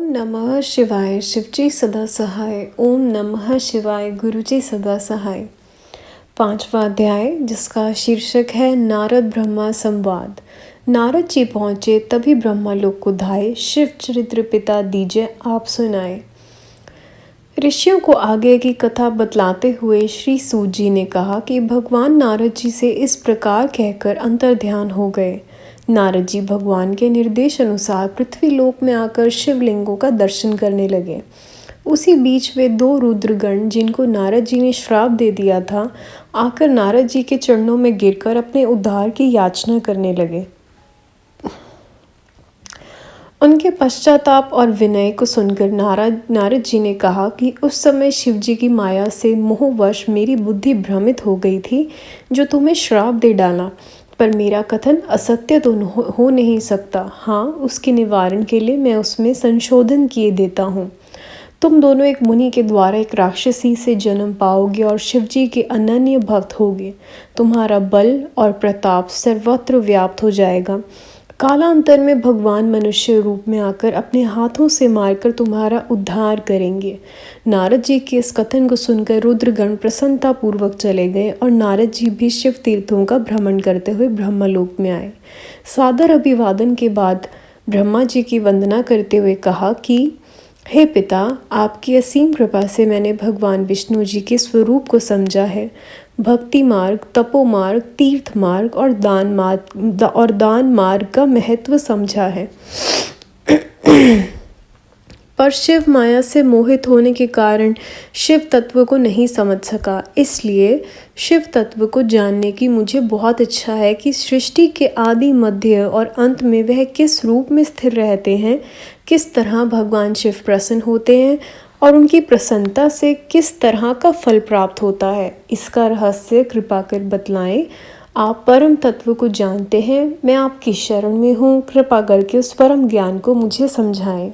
नमः शिवाय शिवजी सदा सहाय। ओम नमः शिवाय गुरुजी सदा सहाय। 5वां अध्याय, जिसका शीर्षक है नारद ब्रह्मा संवाद। नारद जी पहुँचे तभी ब्रह्मा लोक को धाये, शिव चरित्र पिता दीजिए आप सुनाए। ऋषियों को आगे की कथा बतलाते हुए श्री सूत जी ने कहा कि भगवान नारद जी से इस प्रकार कहकर अंतर्ध्यान हो गए। नारद जी भगवान के निर्देश अनुसार पृथ्वी लोक में आकर शिवलिंगों का दर्शन करने लगे। उसी बीच वे 2 रुद्रगण, जिनको नारद जी ने श्राप दे दिया था, आकर नारद जी के चरणों में गिरकर अपने उद्धार की याचना करने लगे। उनके पश्चाताप और विनय को सुनकर नारद जी ने कहा कि उस समय शिव जी की माया से मोहवश मेरी बुद्धि भ्रमित हो गई थी, जो तुम्हें श्राप दे डाला। पर मेरा कथन असत्य तो हो नहीं सकता। हाँ, उसके निवारण के लिए मैं उसमें संशोधन किए देता हूँ। तुम दोनों एक मुनि के द्वारा एक राक्षसी से जन्म पाओगे और शिवजी के अनन्य भक्त होगे। तुम्हारा बल और प्रताप सर्वत्र व्याप्त हो जाएगा। कालांतर में भगवान मनुष्य रूप में आकर अपने हाथों से मारकर तुम्हारा उद्धार करेंगे। नारद जी के इस कथन को सुनकर रुद्रगण प्रसन्नता पूर्वक चले गए और नारद जी भी शिव तीर्थों का भ्रमण करते हुए ब्रह्मलोक में आए। सादर अभिवादन के बाद ब्रह्मा जी की वंदना करते हुए कहा कि हे पिता, आपकी असीम कृपा से मैंने भगवान विष्णु जी के स्वरूप को समझा है। भक्ति मार्ग, तपो मार्ग, तीर्थ मार्ग और दान मार्ग का महत्व समझा है। पर शिव माया से मोहित होने के कारण शिव तत्व को नहीं समझ सका। इसलिए शिव तत्व को जानने की मुझे बहुत इच्छा है कि सृष्टि के आदि, मध्य और अंत में वह किस रूप में स्थिर रहते हैं, किस तरह भगवान शिव प्रसन्न होते हैं और उनकी प्रसन्नता से किस तरह का फल प्राप्त होता है। इसका रहस्य कृपा कर बतलाएं। आप परम तत्व को जानते हैं, मैं आपकी शरण में हूँ। कृपा करके उस परम ज्ञान को मुझे समझाएं।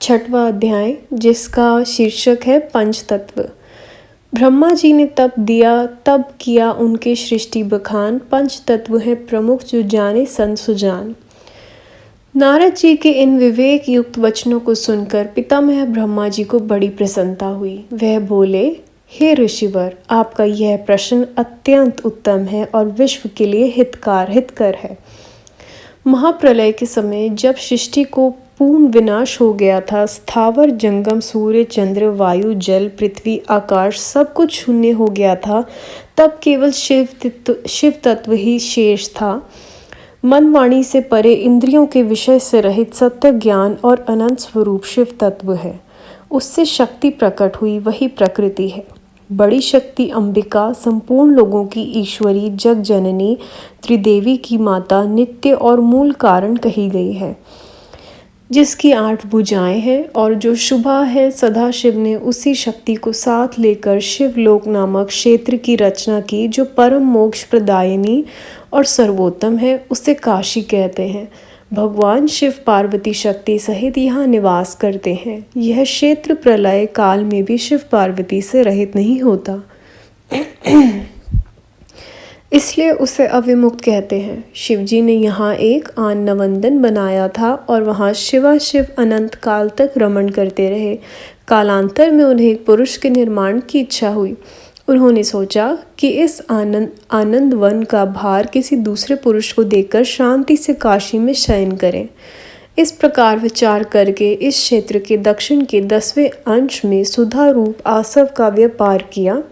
6वां अध्याय, जिसका शीर्षक है पंचतत्व। ब्रह्मा जी ने तब किया उनके सृष्टि बखान। पंच तत्व है प्रमुख, जो जाने संत सुजान। नारद जी के इन विवेक युक्त वचनों को सुनकर पितामह ब्रह्मा जी को बड़ी प्रसन्नता हुई। वह बोले, हे ऋषिवर, आपका यह प्रश्न अत्यंत उत्तम है और विश्व के लिए हितकर है। महाप्रलय के समय जब सृष्टि को पूर्ण विनाश हो गया था, स्थावर जंगम, सूर्य, चंद्र, वायु, जल, पृथ्वी, आकाश सब कुछ शून्य हो गया था, तब केवल शिव तत्व ही शेष था। मन वाणी से परे, इंद्रियों के विषय से रहित सत्य ज्ञान और अनंत स्वरूप शिव तत्व है। उससे शक्ति प्रकट हुई, वही प्रकृति है। बड़ी शक्ति अंबिका संपूर्ण लोगों की ईश्वरी, जग जननी, त्रिदेवी की माता, नित्य और मूल कारण कही गई है, जिसकी 8 भुजाएं हैं और जो शुभा है। सदाशिव ने उसी शक्ति को साथ लेकर शिवलोक नामक क्षेत्र की रचना की, जो परम मोक्ष प्रदायिनी और सर्वोत्तम है। उसे काशी कहते हैं। भगवान शिव पार्वती शक्ति सहित यहाँ निवास करते हैं। यह क्षेत्र प्रलय काल में भी शिव पार्वती से रहित नहीं होता, इसलिए उसे अविमुक्त कहते हैं। शिवजी ने यहाँ एक आनवंदन बनाया था और वहाँ शिवाशिव अनंत काल तक रमण करते रहे। कालांतर में उन्हें एक पुरुष के निर्माण की इच्छा हुई। उन्होंने सोचा कि इस आनंद वन का भार किसी दूसरे पुरुष को देकर शांति से काशी में शयन करें। इस प्रकार विचार करके इस क्षेत्र के दक्षिण के 10वें अंश में सुधा रूप आसव का व्यापार किया,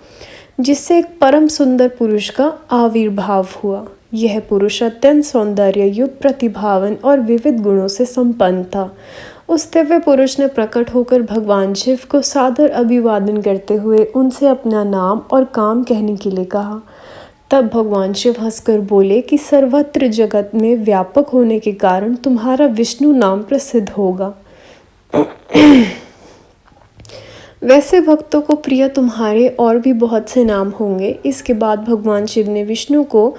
जिससे एक परम सुंदर पुरुष का आविर्भाव हुआ। यह पुरुष अत्यंत सौंदर्य युक्त, प्रतिभावन और विविध गुणों से संपन्न था। उस दिव्य पुरुष ने प्रकट होकर भगवान शिव को सादर अभिवादन करते हुए उनसे अपना नाम और काम कहने के लिए कहा। तब भगवान शिव हंसकर बोले कि सर्वत्र जगत में व्यापक होने के कारण तुम्हारा विष्णु नाम प्रसिद्ध होगा। वैसे भक्तों को प्रिय तुम्हारे और भी बहुत से नाम होंगे। इसके बाद भगवान शिव ने विष्णु को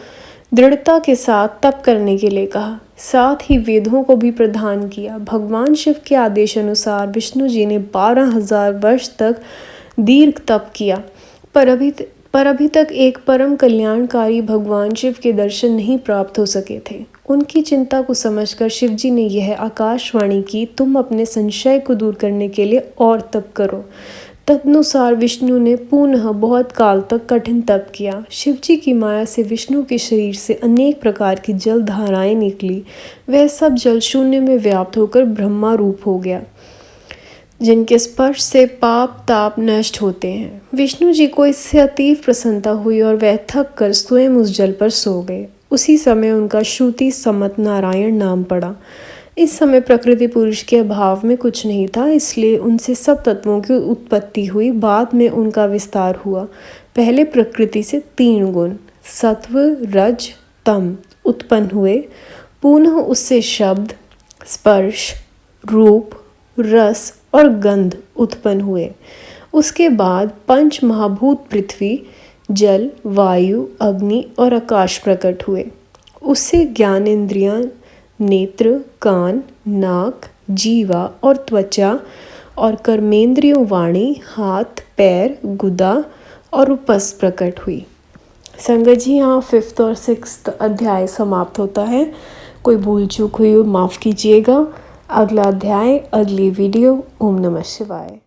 दृढ़ता के साथ तप करने के लिए कहा, साथ ही वेदों को भी प्रदान किया। भगवान शिव के आदेश अनुसार विष्णु जी ने 12,000 वर्ष तक दीर्घ तप किया, पर अभी तक एक परम कल्याणकारी भगवान शिव के दर्शन नहीं प्राप्त हो सके थे। उनकी चिंता को समझकर शिवजी ने यह आकाशवाणी की, तुम अपने संशय को दूर करने के लिए और तप करो। तदनुसार विष्णु ने पुनः बहुत काल तक कठिन तप किया। शिवजी की माया से विष्णु के शरीर से अनेक प्रकार की जल धाराएं निकली। वह सब जल शून्य में व्याप्त होकर ब्रह्मा रूप हो गया, जिनके स्पर्श से पाप ताप नष्ट होते हैं। विष्णु जी को इससे अतीव प्रसन्नता हुई और वह थक कर स्वयं उस जल पर सो गए। उसी समय उनका श्रुति समत नारायण नाम पड़ा। इस समय प्रकृति पुरुष के अभाव में कुछ नहीं था, इसलिए उनसे सब तत्वों की उत्पत्ति हुई। बाद में उनका विस्तार हुआ। पहले प्रकृति से 3 गुण सत्व रज तम उत्पन्न हुए। पुनः उससे शब्द स्पर्श रूप रस और गंध उत्पन्न हुए। उसके बाद 5 महाभूत पृथ्वी जल वायु अग्नि और आकाश प्रकट हुए। उससे ज्ञानेंद्रियां नेत्र कान नाक जीवा और त्वचा और कर्मेंद्रियों वाणी हाथ पैर गुदा और उपस प्रकट हुई। संगत जी, यहाँ 5th और 6th अध्याय समाप्त होता है। कोई भूल चूक हुई हो माफ़ कीजिएगा। अगला अध्याय अगली वीडियो। ओम नमः शिवाय।